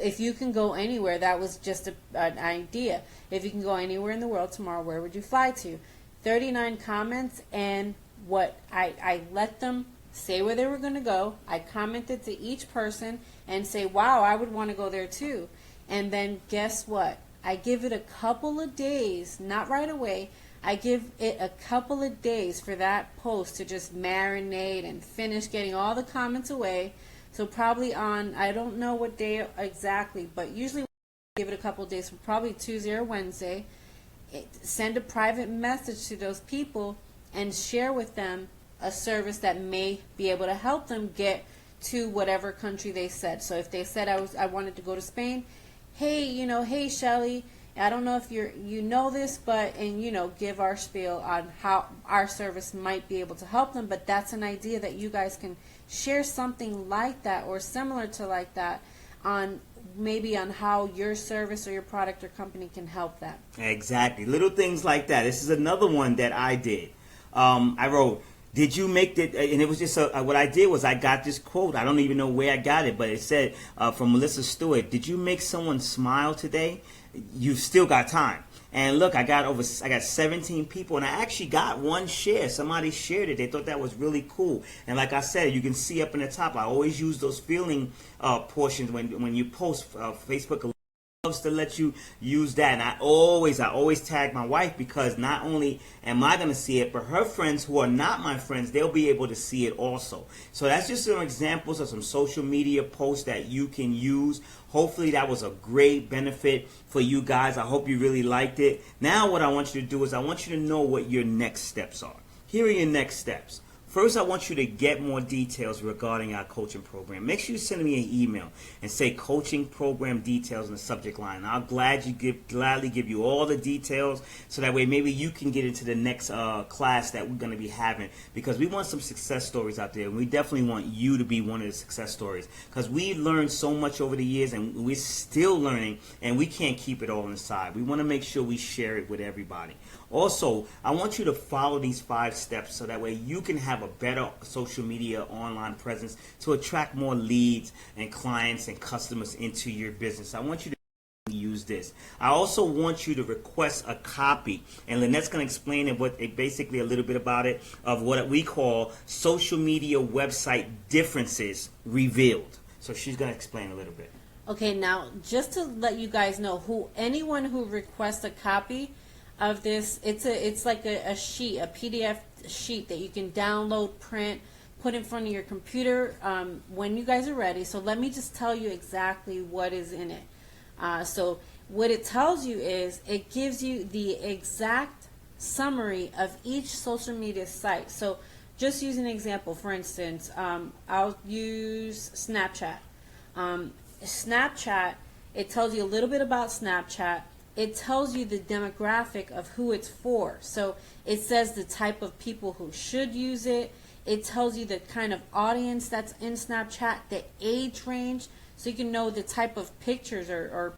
if you can go anywhere, that was just an idea. If you can go anywhere in the world tomorrow, where would you fly to? 39 comments, and what I let them say where they were going to go. I commented to each person and say, wow, I would want to go there too. And then guess what? I give it a couple of days, not right away. I give it a couple of days for that post to just marinate and finish getting all the comments away. So probably on, I don't know what day exactly, but usually give it a couple of days, so probably Tuesday or Wednesday. Send a private message to those people and share with them a service that may be able to help them get to whatever country they said. So if they said I wanted to go to Spain, hey, hey Shelly, I don't know if you know this, but, and give our spiel on how our service might be able to help them. But that's an idea that you guys can share something like that or similar to like that on how your service or your product or company can help that. Exactly. Little things like that. This is another one that I did. I wrote, did you make that? And it was just what I did was I got this quote. I don't even know where I got it, but it said from Melissa Stewart, did you make someone smile today? You've still got time. And look, I got 17 people, and I actually got one share. Somebody shared it. They thought that was really cool. And like I said, you can see up in the top, I always use those feeling portions when you post Facebook. loves to let you use that. And I always tag my wife, because not only am I going to see it, but her friends who are not my friends, they'll be able to see it also. So that's just some examples of some social media posts that you can use. Hopefully that was a great benefit for you guys. I hope you really liked it. Now what I want you to do is I want you to know what your next steps are. Here are your next steps. First, I want you to get more details regarding our coaching program. Make sure you send me an email and say coaching program details in the subject line. I'll gladly give you all the details, so that way maybe you can get into the next class that we're going to be having, because we want some success stories out there. And we definitely want you to be one of the success stories, because we learned so much over the years and we're still learning, and we can't keep it all inside. We want to make sure we share it with everybody. Also, I want you to follow these 5 steps, so that way you can have a better social media online presence to attract more leads and clients and customers into your business. I want you to use this. I also want you to request a copy, and Lynette's going to explain basically a little bit about it, of what we call social media website differences revealed. So she's going to explain a little bit. Okay, now just to let you guys know, anyone who requests a copy of this, it's like a sheet, a PDF sheet that you can download, print, put in front of your computer when you guys are ready. So let me just tell you exactly what is in it. So what it tells you is, it gives you the exact summary of each social media site. So just use an example. For instance, I'll use Snapchat. Snapchat, it tells you a little bit about Snapchat. It tells you the demographic of who it's for. So it says the type of people who should use it. It tells you the kind of audience that's in Snapchat, the age range, so you can know the type of pictures or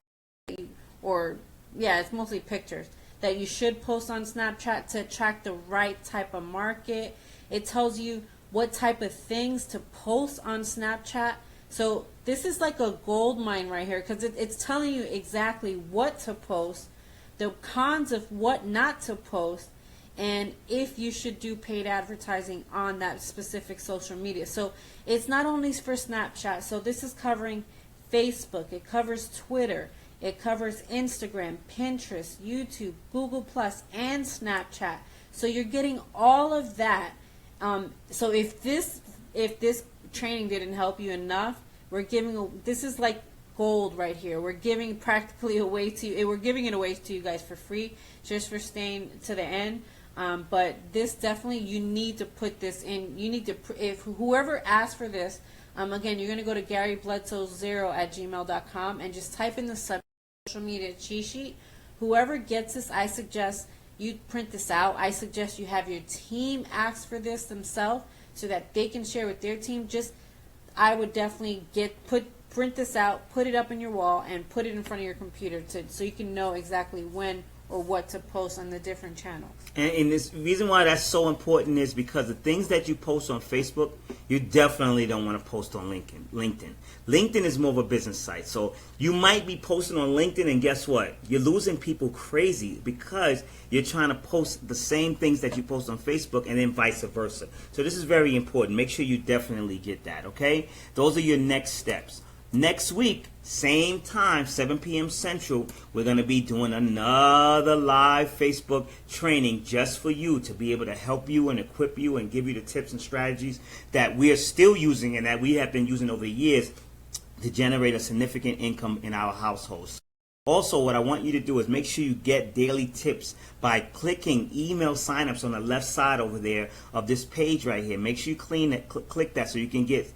yeah, it's mostly pictures that you should post on Snapchat to attract the right type of market. It tells you what type of things to post on Snapchat. So this is like a gold mine right here, because it's telling you exactly what to post, the cons of what not to post, and if you should do paid advertising on that specific social media. So it's not only for Snapchat. So this is covering Facebook, it covers Twitter, it covers Instagram, Pinterest, YouTube, Google+, and Snapchat. So you're getting all of that. So if this training didn't help you enough, this is like gold right here. We're giving practically away to you. We're giving it away to you guys for free, just for staying to the end. But this definitely, you need to put this in. You need to, if whoever asked for this, again, you're going to go to GaryBledsoe0@gmail.com and just type in the subject social media cheat sheet. Whoever gets this, I suggest you print this out. I suggest you have your team ask for this themselves, so that they can share with their team. I would definitely print this out, put it up on your wall, and put it in front of your computer so you can know exactly when or what to post on the different channels. And this reason why that's so important is because the things that you post on Facebook, you definitely don't want to post on LinkedIn. LinkedIn is more of a business site. So you might be posting on LinkedIn, and guess what? You're losing people crazy, because you're trying to post the same things that you post on Facebook, and then vice versa. So this is very important. Make sure you definitely get that, okay? Those are your next steps. Next week, same time, 7 p.m. Central, we're going to be doing another live Facebook training just for you, to be able to help you and equip you and give you the tips and strategies that we are still using and that we have been using over the years to generate a significant income in our households. Also, what I want you to do is make sure you get daily tips by clicking email signups on the left side over there of this page right here. Make sure you click that, so you can get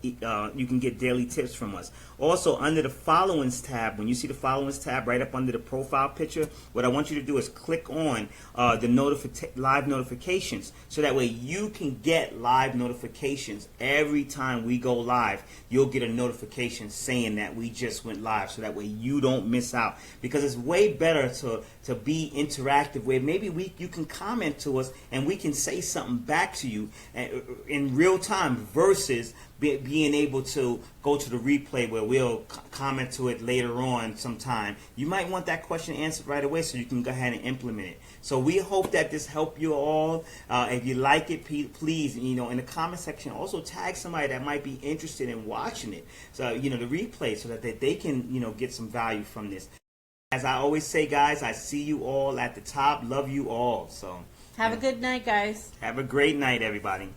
daily tips from us. Also, under the followings tab, when you see the followings tab right up under the profile picture, what I want you to do is click on the live notifications, so that way you can get live notifications every time we go live. You'll get a notification saying that we just went live, so that way you don't miss out. Because it's way better to be interactive, where maybe you can comment to us and we can say something back to you in real time, versus being able to go to the replay where we'll comment to it later on sometime. You might want that question answered right away, so you can go ahead and implement it. So we hope that this helped you all. If you like it, please, in the comment section, also tag somebody that might be interested in watching it. So, the replay, so that they can, get some value from this. As I always say, guys, I see you all at the top. Love you all. So have a good night, guys. have a great night, everybody.